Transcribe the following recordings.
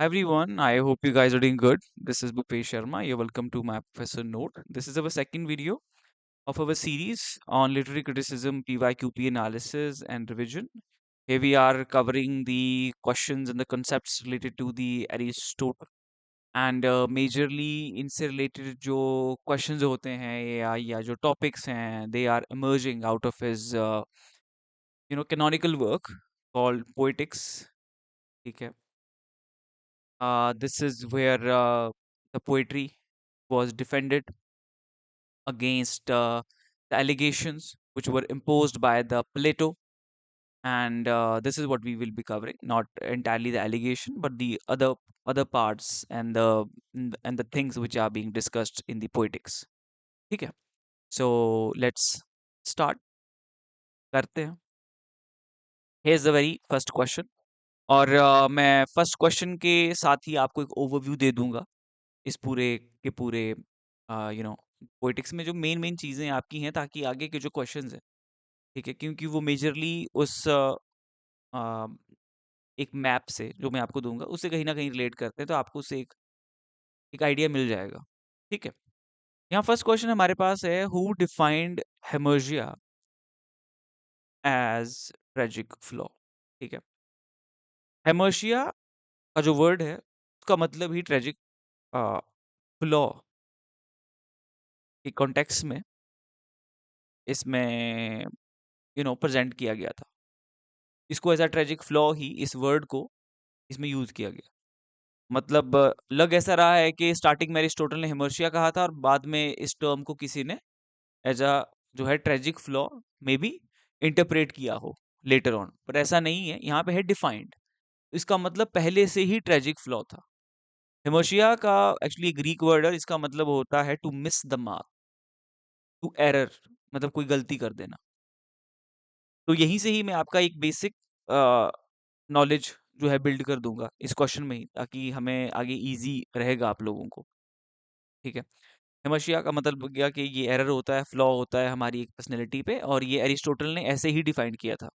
Hi everyone, I hope you guys are doing good. This is Bhupesh Sharma. You're welcome to my Professor Note. This is our second video of our series on literary criticism, PYQP analysis, and revision. Here we are covering the questions and the concepts related to the Aristotle. And majorly इनसे related जो questions होते हैं या जो topics हैं, they are emerging out of his canonical work called Poetics. ठीक है. This is where the poetry was defended against the allegations which were imposed by the Plato, and this is what we will be covering. Not entirely the allegation, but the other parts and the things which are being discussed in the poetics. Okay, so let's start. करते हैं. Here's the very first question. और मैं first question के साथ ही आपको एक overview दे दूंगा इस पूरे के पूरे पोइटिक्स में जो मेन मेन चीज़ें आपकी हैं, ताकि आगे के जो क्वेश्चंस हैं, ठीक है, क्योंकि वो मेजरली उस अ, एक मैप से जो मैं आपको दूंगा उससे कहीं ना कहीं रिलेट करते हैं, तो आपको उससे एक आइडिया मिल जाएगा. ठीक है. यहाँ फर्स्ट क्वेश्चन हमारे पास है, who defined hamartia as tragic flaw. ठीक है. हेमर्शिया का जो वर्ड है उसका मतलब ही ट्रेजिक फ्लॉ के कॉन्टेक्स्ट में इसमें प्रेजेंट किया गया था. इसको एज अ ट्रेजिक फ्लॉ ही इस वर्ड को इसमें यूज किया गया. मतलब लग ऐसा रहा है कि स्टार्टिंग में अरिस्टोटल ने हिमर्शिया कहा था और बाद में इस टर्म को किसी ने एज अ जो है ट्रेजिक फ्लॉ में भी इंटरप्रेट किया हो लेटर ऑन, पर ऐसा नहीं है. यहाँ पे है डिफाइंड. इसका मतलब पहले से ही ट्रेजिक फ्लॉ था. हिमर्शिया का एक्चुअली ग्रीक वर्ड है, इसका मतलब होता है to miss the mark, to error, मतलब कोई गलती कर देना. तो यहीं से ही मैं आपका एक बेसिक नॉलेज जो है बिल्ड कर दूंगा इस क्वेश्चन में ही, ताकि हमें आगे इजी रहेगा आप लोगों को. ठीक है. हेमर्शिया का मतलब हो गया कि ये एरर होता है, फ्लॉ होता है हमारी एक पर्सनैलिटी पे, और ये एरिस्टोटल ने ऐसे ही डिफाइन किया था.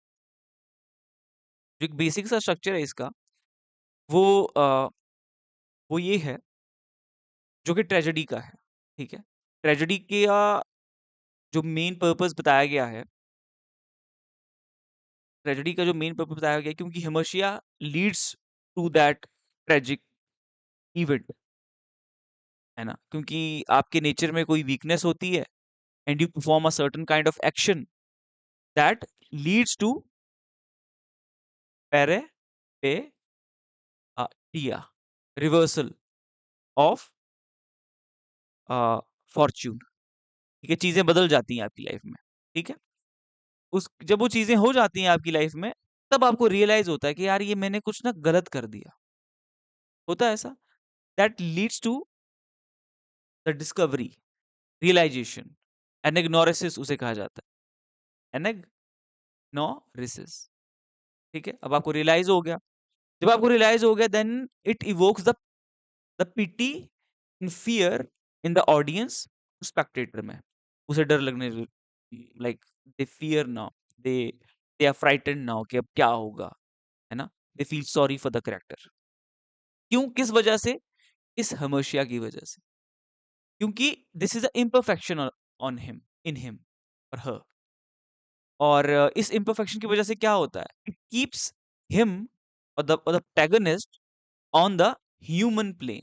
जो एक बेसिक सा स्ट्रक्चर है इसका, वो वो ये है, जो कि ट्रेजेडी का है. ठीक है. ट्रेजेडी का जो मेन पर्पस बताया गया है, ट्रेजेडी का जो मेन पर्पस बताया गया है, क्योंकि hamartia leads to that tragic event, है ना. क्योंकि आपके नेचर में कोई वीकनेस होती है and you perform a certain kind of action that leads to पेरे पे टिया, रिवर्सल ऑफ फॉर्च्यून. ठीक है. चीजें बदल जाती हैं आपकी लाइफ में. ठीक है. उस जब वो चीजें हो जाती हैं आपकी लाइफ में, तब आपको रियलाइज होता है कि यार ये मैंने कुछ ना गलत कर दिया. होता है ऐसा. That leads to the discovery, realization. Anagnorisis उसे कहा जाता है. एनेग्नोरेसिस. ठीक है. अब आपको रियलाइज हो गया. जब आपको रियलाइज हो गया, then it evokes the pity in fear in the audience, spectator में. उसे डर लगने, like they fear now, they are frightened now कि अब क्या होगा, है ना. They feel sorry for the character. क्यों, किस वजह से? इस हमर्शिया की वजह से. क्योंकि this is a imperfection on him, in him और हर. और इस इम्परफेक्शन की वजह से क्या होता है, इट कीप्स हिम और the protagonist on the human plane.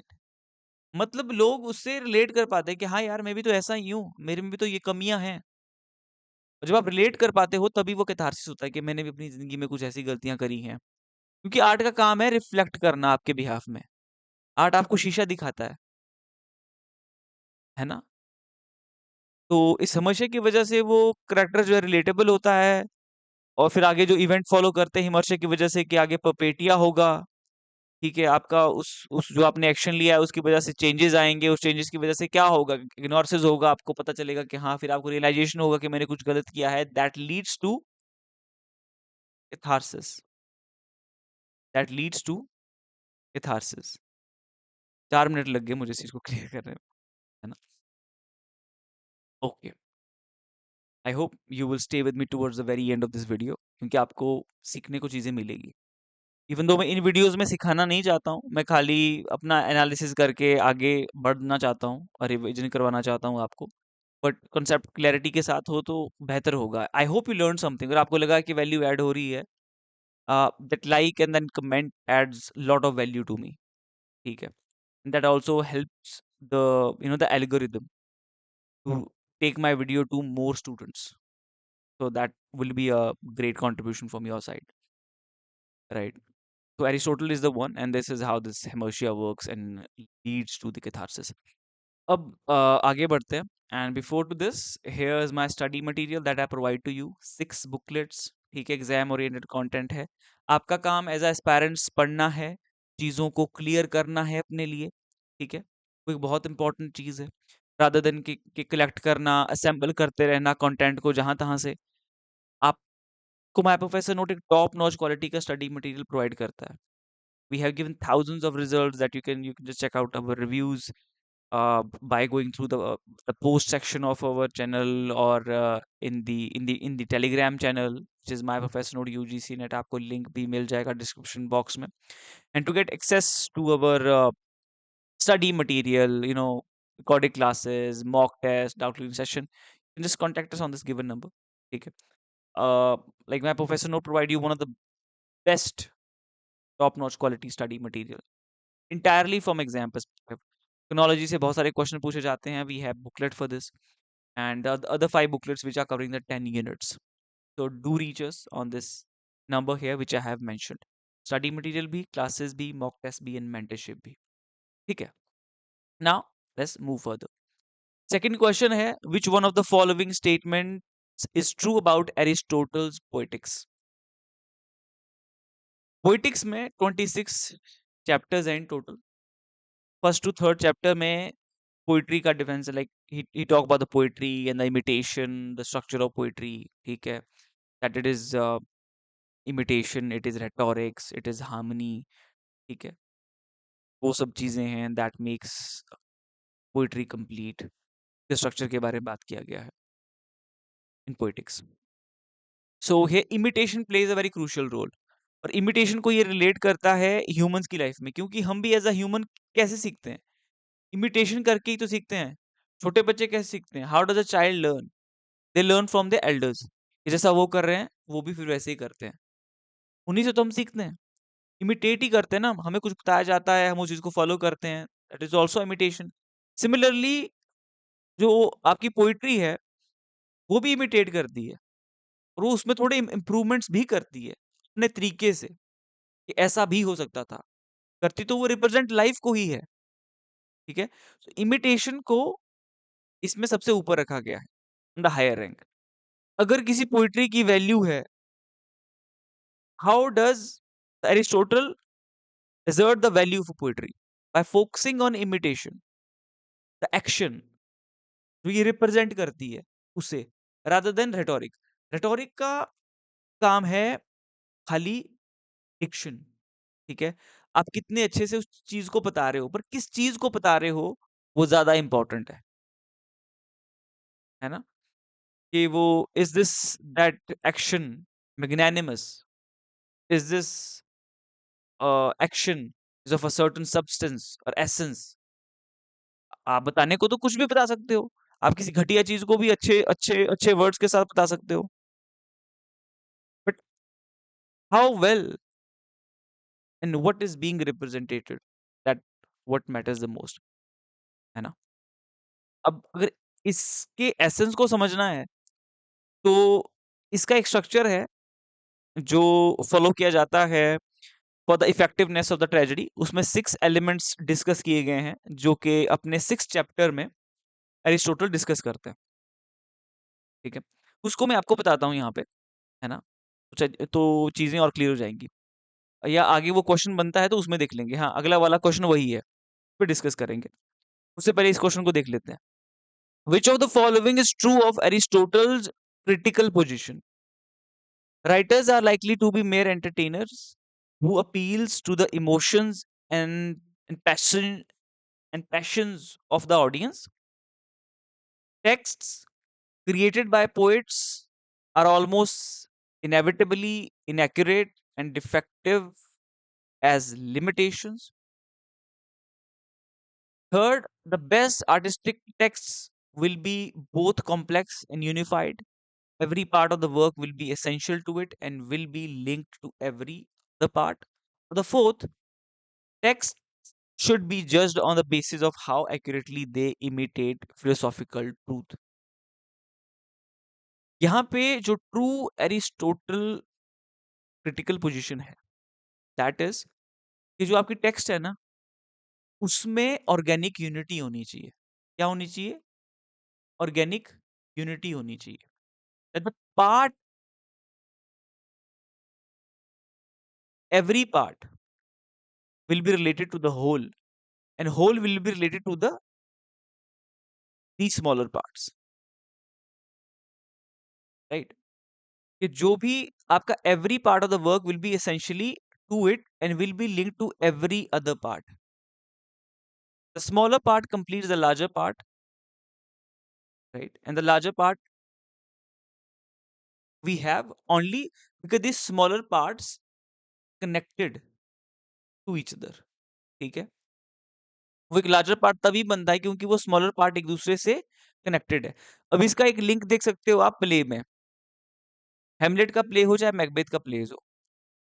मतलब लोग उससे रिलेट कर पाते हैं कि हाँ यार, मैं भी तो ऐसा ही हूँ, मेरे में भी तो ये कमियां हैं. और जब आप रिलेट कर पाते हो, तभी वो कैथारसिस होता है कि मैंने भी अपनी जिंदगी में कुछ ऐसी गलतियां करी हैं. क्योंकि आर्ट का काम है रिफ्लेक्ट करना आपके बिहाफ में. आर्ट आपको शीशा दिखाता है ना. तो इस समस्या की वजह से वो करेक्टर जो है रिलेटेबल होता है. और फिर आगे जो इवेंट फॉलो करते हैं हिमर्शा की वजह से, कि आगे परपेटिया होगा. ठीक है. आपका उस जो आपने एक्शन लिया है उसकी वजह से चेंजेस आएंगे. उस चेंजेस की वजह से क्या होगा, इग्नोरसेस होगा. आपको पता चलेगा कि हाँ, फिर आपको रियलाइजेशन होगा कि मैंने कुछ गलत किया है. That leads to catharsis. That leads to catharsis. 4 minute लग गए मुझे इस चीज को क्लियर करने में, है ना. Okay. I hope you will stay with me towards the very end of this video, क्योंकि आपको सीखने को चीजें मिलेगी. इवन दो मैं इन वीडियोस में सिखाना नहीं चाहता हूँ, मैं खाली अपना एनालिसिस करके आगे बढ़ना चाहता हूँ और रिविजन करवाना चाहता हूँ आपको। बट कॉन्सेप्ट क्लैरिटी के साथ हो तो बेहतर होगा। I hope you learn something. अगर आपको लगा कि वैल्यू ऐड हो रही है, that like and then comment adds lot of value to me, ठीक है। That also helps the the algorithm to take my video to more students, so that will be a great contribution from your side, right? So Aristotle is the one, and this is how this Hermetia works and leads to the catharsis. अब आगे बढ़ते हैं, and before to this, here is my study material that I provide to you, 6 booklets, ठीक है। Exam oriented content है। आपका काम as aspirants पढ़ना है, चीज़ों को क्लियर करना है अपने लिए, ठीक है। कोई बहुत इंपॉर्टेंट चीज़ है, रादर देन कि कलेक्ट करना, असेंबल करते रहना कंटेंट को जहां तहां से। आपको माय प्रोफेसर नोट एक टॉप नॉच क्वालिटी का स्टडी मटेरियल प्रोवाइड करता है। We have given thousands of results that you can just check out our reviews by going through the post section of our channel, or in the Telegram channel, which is my professor node UGC net. आपको link भी मिल जाएगा description box में. And to get access to our study material, recorded classes, mock test, doubt clearing session, you can just contact us on this given number. ठीक है. uh, like my professor node provide you one of the best top notch quality study material entirely from exam perspective. Technology से बहुत सारे question पूछे जाते हैं. We have booklet for this, and the other 5 booklets which are covering the 10 units. So do reach us on this number here which I have mentioned. Study material भी, classes भी, mock test भी, and mentorship भी. ठीक है. Now let's move further. Second question है, which one of the following statements is true about Aristotle's poetics? Poetics में 26 chapters हैं in total. First to third chapter में पोइट्री का डिफरेंस है, like he talk about the poetry and the imitation, the structure of poetry, ठीक है। That it is imitation, it is rhetorics, it is harmony, ठीक है। वो सब चीजें हैं दैट मेक्स पोइट्री कंप्लीट। के स्ट्रक्चर के बारे में बात किया गया है in Poetics. So here imitation plays a very crucial role, और इमिटेशन को ये रिलेट करता है ह्यूमंस की लाइफ में, क्योंकि हम भी एज अ ह्यूमन कैसे सीखते हैं? इमिटेशन करके ही तो सीखते हैं। छोटे बच्चे कैसे सीखते हैं? How does a child learn? They learn from the elders, कि जैसा वो कर रहे हैं वो भी फिर वैसे ही करते हैं। उन्हीं से तो हम सीखते हैं, इमिटेट ही करते हैं ना। हमें कुछ बताया जाता है, हम उस चीज को फॉलो करते हैं, that is also imitation. Similarly जो आपकी पोइट्री है वो भी इमिटेट करती है, और वो उसमें थोड़े इम्प्रूवमेंट्स भी करती है अपने तरीके से, कि ऐसा भी हो सकता था। करती तो वो रिप्रेजेंट लाइफ को ही है, ठीक है। इमिटेशन को इसमें सबसे ऊपर रखा गया है, द हायर रैंक। अगर किसी पोइट्री की वैल्यू है, how does Aristotle assert the value of poetry? By focusing on imitation, the action जो ये रिप्रेजेंट करती है उसे, rather than rhetoric. rhetoric का काम है खाली डिक्शन, ठीक है। आप कितने अच्छे से उस चीज को बता रहे हो, पर किस चीज को बता रहे हो वो ज्यादा इंपॉर्टेंट है ना। कि वो, is this that action magnanimous, is this action is of a certain substance और एसेंस। आप बताने को तो कुछ भी बता सकते हो, आप किसी घटिया चीज को भी अच्छे अच्छे अच्छे वर्ड्स के साथ बता सकते हो, but how well and what is being represented, that what matters the most, है ना। अब अगर इसके एसेंस को समझना है, तो इसका एक स्ट्रक्चर है जो फॉलो किया जाता है for the effectiveness of the tragedy. उसमें 6 एलिमेंट्स डिस्कस किए गए हैं, जो कि अपने 6 चैप्टर में एरिस्टोटल डिस्कस करते हैं, ठीक है। उसको मैं आपको बताता हूँ यहाँ पे, है ना। तो चीजें और क्लियर हो जाएंगी, या आगे वो क्वेश्चन बनता है तो उसमें देख लेंगे। हाँ, अगला वाला क्वेश्चन वही है, फिर डिस्कस करेंगे। उससे पहले इस क्वेश्चन को देख लेते हैं। Which of the following is true of Aristotle's critical position? Writers are likely to be mere entertainers who appeals to the emotions and passions of the audience. Texts created by poets are almost inevitably inaccurate and defective as limitations. Third, the best artistic texts will be both complex and unified. Every part of the work will be essential to it and will be linked to every other part. The fourth, text should be judged on the basis of how accurately they imitate philosophical truth. यहाँ पे जो true Aristotle critical position है, that is कि जो आपकी text है ना, उसमें ऑर्गेनिक यूनिटी होनी चाहिए। क्या होनी चाहिए? ऑर्गेनिक यूनिटी होनी चाहिए। That the part, every part will be related to the whole, and whole will be related to the smaller parts, right? कि जो भी आपका every part of the work will be essentially to it and will be linked to every other part. The smaller part completes the larger part, right? And the larger part we have only because these smaller parts connected to each other. ठीक है? वो एक larger part तभी बनता है क्योंकि वो smaller part एक दूसरे से कनेक्टेड है। अब इसका एक लिंक देख सकते हो आप प्ले में। हेमलेट का प्ले हो चाहे मैकबेथ का प्ले हो,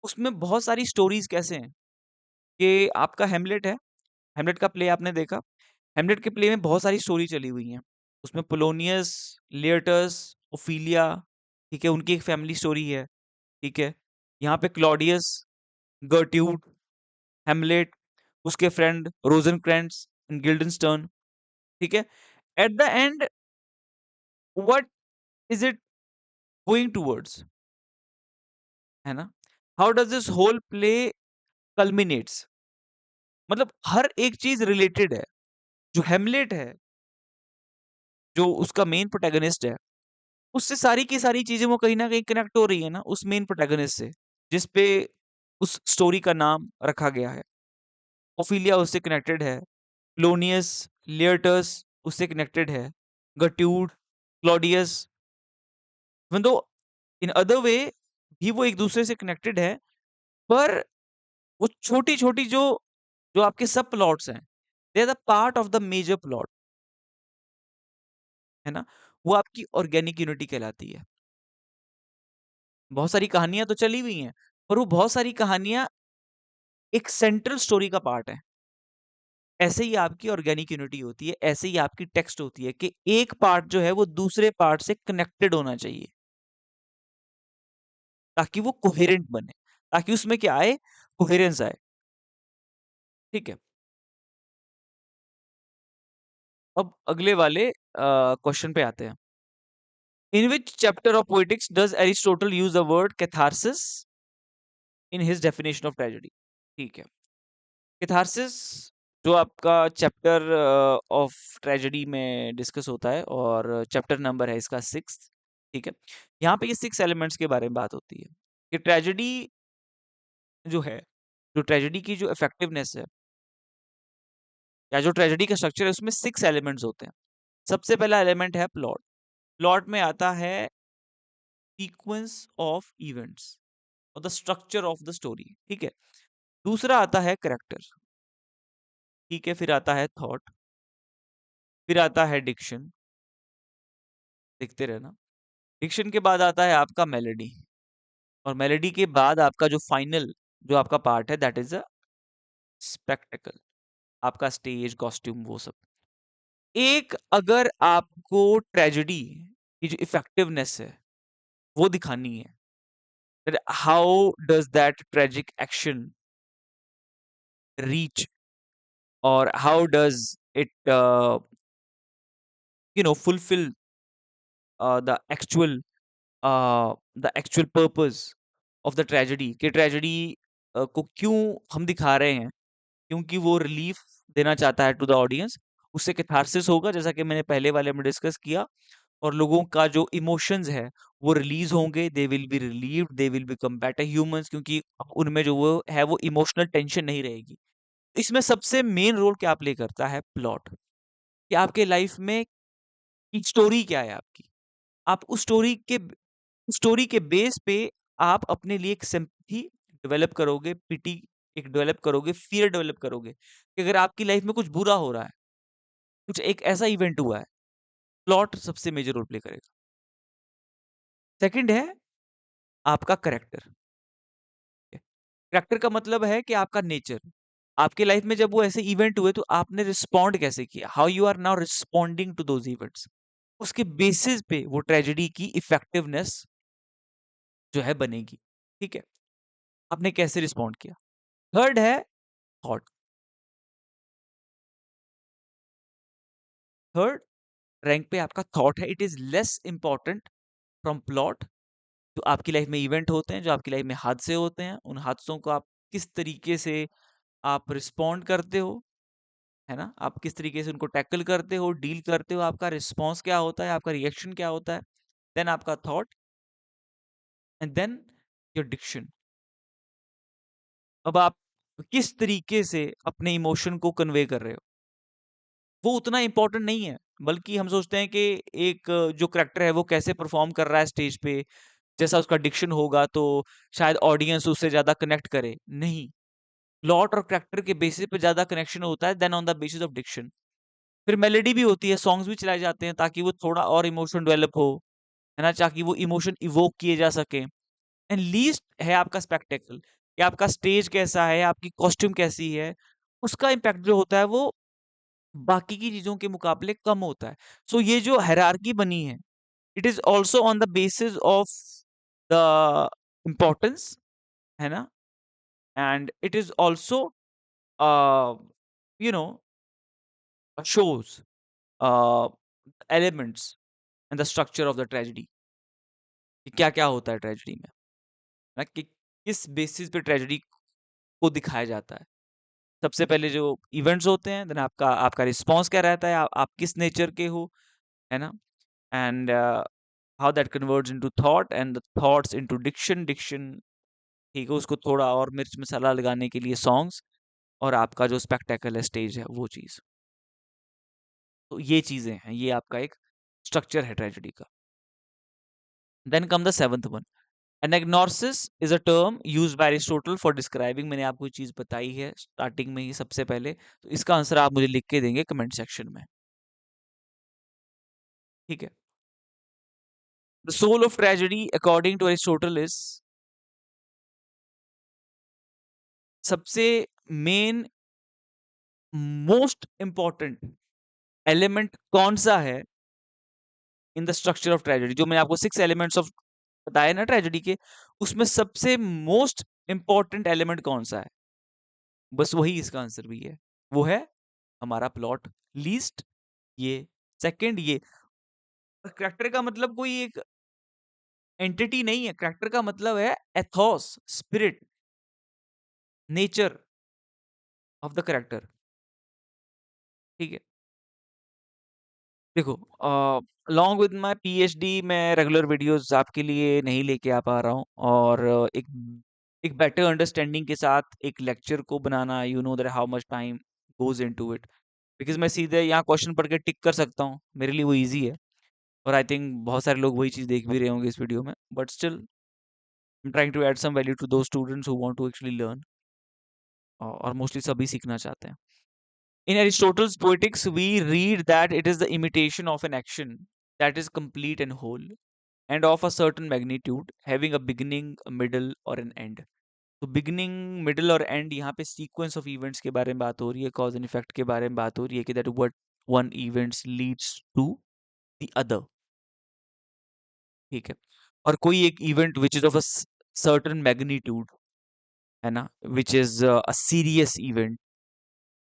उसमें बहुत सारी स्टोरीज कैसे हैं कि आपका हेमलेट है, हेमलेट का प्ले आपने देखा, हेमलेट के प्ले में बहुत सारी स्टोरी चली हुई हैं। उसमें पोलोनियस, लेयर्टस, ओफिलिया, ठीक है, उनकी एक फैमिली स्टोरी है, ठीक है। यहाँ पे क्लॉडियस, गर्ट्यूड, हेमलेट, उसके फ्रेंड रोजनक्रेंट्स एंड गिल्डनस्टर्न, ठीक है। At the end what is it going towards, है ना? How does this whole play culminates, मतलब हर एक चीज रिलेटेड है। जो हेमलेट है, जो उसका मेन प्रोटैगनिस्ट है, उससे सारी की सारी चीजें वो कहीं ना कहीं कनेक्ट हो रही है ना उस मेन प्रोटैगनिस्ट से, जिसपे उस स्टोरी का नाम रखा गया है। ओफिलिया उससे कनेक्टेड है, लोनियस, लियर्टस उससे कनेक्टेड है, गट्यूड, Claudius, even though in other way भी वो एक दूसरे से कनेक्टेड है, पर वो छोटी छोटी जो जो आपके सब प्लॉट्स हैं, they are the part of the major plot, है ना? वो आपकी ऑर्गेनिक यूनिटी कहलाती है। बहुत सारी कहानियां तो चली हुई हैं, पर वो बहुत सारी कहानियां एक सेंट्रल स्टोरी का पार्ट है। ऐसे ही आपकी ऑर्गेनिक यूनिटी होती है, ऐसे ही आपकी टेक्स्ट होती है कि एक पार्ट जो है वो दूसरे पार्ट से कनेक्टेड होना चाहिए, ताकि वो कोहेरेंट बने, ताकि उसमें क्या आए, कोहेरेंस आए। ठीक है, अब अगले वाले क्वेश्चन पे आते हैं। In which chapter of Poetics does Aristotle use the word catharsis in his definition of tragedy? ठीक है, कैथारसिस जो आपका चैप्टर ऑफ ट्रेजेडी में डिस्कस होता है, और चैप्टर नंबर है इसका 6। ठीक है, यहाँ पे ये 6 एलिमेंट्स के बारे में बात होती है कि ट्रेजेडी जो है, जो ट्रेजेडी की जो इफेक्टिवनेस है, या जो ट्रेजेडी का स्ट्रक्चर है, उसमें 6 एलिमेंट्स होते हैं। सबसे पहला एलिमेंट है प्लॉट। प्लॉट में आता है सीक्वेंस ऑफ इवेंट्स और the structure of the story. ठीक है, दूसरा आता है करेक्टर। ठीक है, फिर आता है थॉट, फिर आता है डिक्शन, देखते रहना। डिक्शन के बाद आता है आपका मेलोडी, और मेलोडी के बाद आपका जो फाइनल जो आपका पार्ट है, दैट इज अ स्पेक्टेकल, आपका स्टेज कॉस्ट्यूम वो सब। एक अगर आपको ट्रेजेडी की जो इफेक्टिवनेस है वो दिखानी है, that how does that tragic action reach, or how does it fulfill the actual purpose of the tragedy, कि ट्रेजेडी को क्यों हम दिखा रहे हैं, क्योंकि वो रिलीफ देना चाहता है टू द ऑडियंस। उससे कैथारसिस होगा, जैसा कि मैंने पहले वाले में डिस्कस किया, और लोगों का जो इमोशंस है वो रिलीज होंगे, they will be relieved, they will become better humans, क्योंकि उनमें जो वो है वो इमोशनल टेंशन नहीं रहेगी। इसमें सबसे मेन रोल क्या प्ले करता है? प्लॉट, कि आपके लाइफ में स्टोरी क्या है आपकी, आप उस स्टोरी के बेस पे आप अपने लिए एक सिंपैथी डेवलप करोगे, पिटी एक डेवलप करोगे, फियर डेवलप करोगे कि अगर आपकी लाइफ में कुछ बुरा हो रहा है, कुछ एक ऐसा इवेंट हुआ है, प्लॉट सबसे मेजर रोल प्ले करेगा। सेकंड है आपका कैरेक्टर। कैरेक्टर का मतलब है कि आपका नेचर। आपके लाइफ में जब वो ऐसे इवेंट हुए तो आपने रिस्पॉन्ड कैसे किया, how you are now responding to those events. उसके बेसिस पे वो ट्रेजेडी की इफेक्टिवनेस जो है बनेगी। ठीक है, आपने कैसे रिस्पॉन्ड किया। थर्ड है थॉट। थर्ड रैंक पे आपका थॉट है। It is less important from plot. जो आपकी लाइफ में इवेंट होते हैं, जो आपकी लाइफ में हादसे होते हैं, उन हादसों को आप किस तरीके से आप रिस्पॉन्ड करते हो, है ना, आप किस तरीके से उनको टैकल करते हो, डील करते हो, आपका रिस्पॉन्स क्या होता है, आपका रिएक्शन क्या होता है। देन आपका thought, and then your diction. अब आप किस तरीके से अपने इमोशन को कन्वे कर रहे हो, वो उतना इंपॉर्टेंट नहीं है। बल्कि हम सोचते हैं कि एक जो करेक्टर है वो कैसे परफॉर्म कर रहा है स्टेज पे, जैसा उसका डिक्शन होगा तो शायद ऑडियंस उससे ज्यादा कनेक्ट करे। नहीं, प्लॉट और करेक्टर के बेसिस पे ज्यादा कनेक्शन होता है then on the basis of diction. फिर मेलोडी भी होती है, सॉन्ग्स भी चलाए जाते हैं ताकि वो थोड़ा और इमोशन डेवलप हो, है ना, ताकि वो इमोशन इवोक किए जा सके। एंड लीस्ट है आपका स्पेक्टेकल, कि आपका स्टेज कैसा है, आपकी कॉस्ट्यूम कैसी है। उसका इम्पैक्ट जो होता है वो बाकी की चीजों के मुकाबले कम होता है। सो ये जो हायरार्की बनी है, it is also on the basis of the importance, है ना, and it is also you know shows uh, elements and the structure of the tragedy, कि क्या क्या होता है ट्रेजेडी में, ना कि किस बेसिस पे ट्रेजेडी को दिखाया जाता है। सबसे पहले जो इवेंट्स होते हैं, देन आपका आपका रिस्पॉन्स क्या रहता है, आप किस नेचर के हो, है ना, and how that converts into thought and the thoughts into diction. Diction, ठीक है, उसको थोड़ा और मिर्च मसाला लगाने के लिए सॉन्ग्स, और आपका जो स्पेक्टेकल है, स्टेज है, वो चीज। तो ये चीजें हैं, ये आपका एक स्ट्रक्चर है ट्रेजेडी का। Then come the seventh one. Anagnorisis is a term used by Aristotle for describing. मैंने आपको चीज बताई है स्टार्टिंग में ही सबसे पहले, तो इसका आंसर आप मुझे लिख के देंगे कमेंट सेक्शन में। ठीक है, the soul of tragedy according to Aristotle is, सबसे मेन मोस्ट इंपॉर्टेंट एलिमेंट कौन सा है in the structure of tragedy. जो मैंने आपको सिक्स एलिमेंट्स ऑफ बताया ना ट्रेजेडी के, उसमें सबसे मोस्ट इंपॉर्टेंट एलिमेंट कौन सा है, बस वही इसका आंसर भी है। वो है हमारा प्लॉट। लीस्ट ये, सेकंड ये। करेक्टर का मतलब कोई एक एंटिटी नहीं है, करेक्टर का मतलब है Athos, spirit, nature of the character. ठीक है, देखो, along with my PhD मैं रेगुलर वीडियोस आपके लिए नहीं लेके आ पा रहा हूँ, और एक बेटर अंडरस्टैंडिंग के साथ एक लेक्चर को बनाना, you know that how much time goes into it. Because मैं सीधे यहाँ क्वेश्चन पढ़ के टिक कर सकता हूँ, मेरे लिए वो इजी है, और आई थिंक बहुत सारे लोग वही चीज़ देख भी रहे होंगे इस वीडियो में। But still I'm trying to add some value to those students who want to actually learn, और मोस्टली सभी सीखना चाहते हैं। In Aristotle's Poetics, we read that it is the imitation of an action that is complete and whole, and of a certain magnitude, having a beginning, a middle, or an end. तो beginning, middle और and, यहाँ पे sequence of events के बारे में बात हो रही है, कॉज एंड इफेक्ट के बारे में बात हो रही है, कि that what one events leads to the other. ठीक है, और कोई एक event which is of a certain magnitude, है ना, which is a serious event,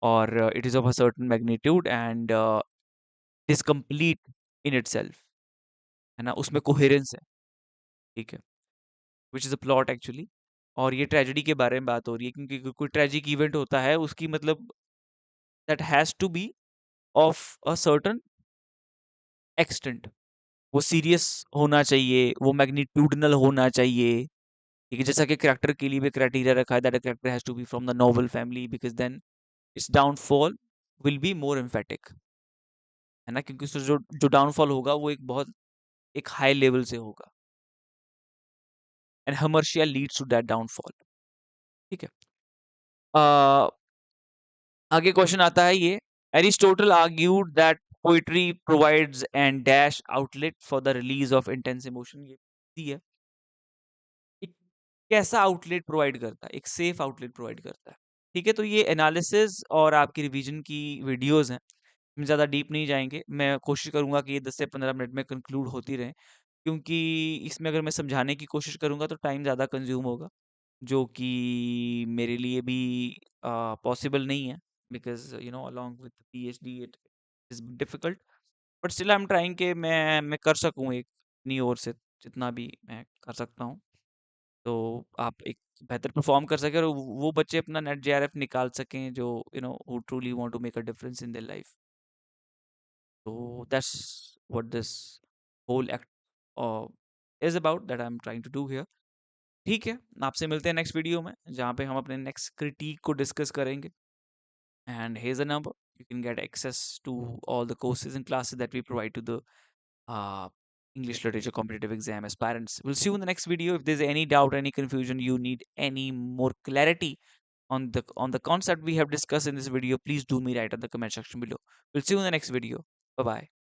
और it is of a certain magnitude, and is complete in itself, है ना, उसमें कोहेरेंस है। ठीक है, which is a plot actually. और ये ट्रेजेडी के बारे में बात हो रही है, क्योंकि कोई ट्रेजिक इवेंट होता है उसकी मतलब that has to be of a certain extent. वो सीरियस होना चाहिए, वो मैग्नीट्यूडनल होना चाहिए। ठीक है, जैसा कि करेक्टर के लिए भी क्राइटेरिया रखा है that character has to be from the noble family, because then its downfall will be more emphatic, है ना, क्योंकि उससे जो जो डाउनफॉल होगा वो एक बहुत एक हाई लेवल से होगा, and hamartia leads to that downfall. ठीक है, आगे क्वेश्चन आता है ये, Aristotle argued that poetry provides and dash outlet for the release of intense emotion. ये दी है, एक कैसा आउटलेट प्रोवाइड करता है, एक सेफ आउटलेट प्रोवाइड करता है। ठीक है, तो ये एनालिसिस और आपकी रिवीजन की वीडियोस हैं, हम ज़्यादा डीप नहीं जाएंगे। मैं कोशिश करूंगा कि ये 10 से 15 मिनट में कंक्लूड होती रहे, क्योंकि इसमें अगर मैं समझाने की कोशिश करूंगा तो टाइम ज़्यादा कंज्यूम होगा, जो कि मेरे लिए भी पॉसिबल नहीं है, because you know along with PhD it is difficult, but still I am trying के मैं कर सकूं एक अपनी ओर से जितना भी मैं कर सकता हूं, तो आप एक बेहतर परफॉर्म कर सकें और वो बच्चे अपना नेट जेआरएफ निकाल सकें जो you know who truly want to make a difference in their life. तो that's what this whole act is about, that I am trying to do here. ठीक है, आपसे मिलते हैं नेक्स्ट वीडियो में, जहाँ पे हम अपने नेक्स्ट क्रिटिक को डिस्कस करेंगे। And here's a number, you can get access to all the courses and classes that we provide to the uh, English literature competitive exam aspirants. We'll see you in the next video. If there's any doubt, any confusion, you need any more clarity on the concept we have discussed in this video, please do me write in the comment section below. We'll see you in the next video. Bye bye.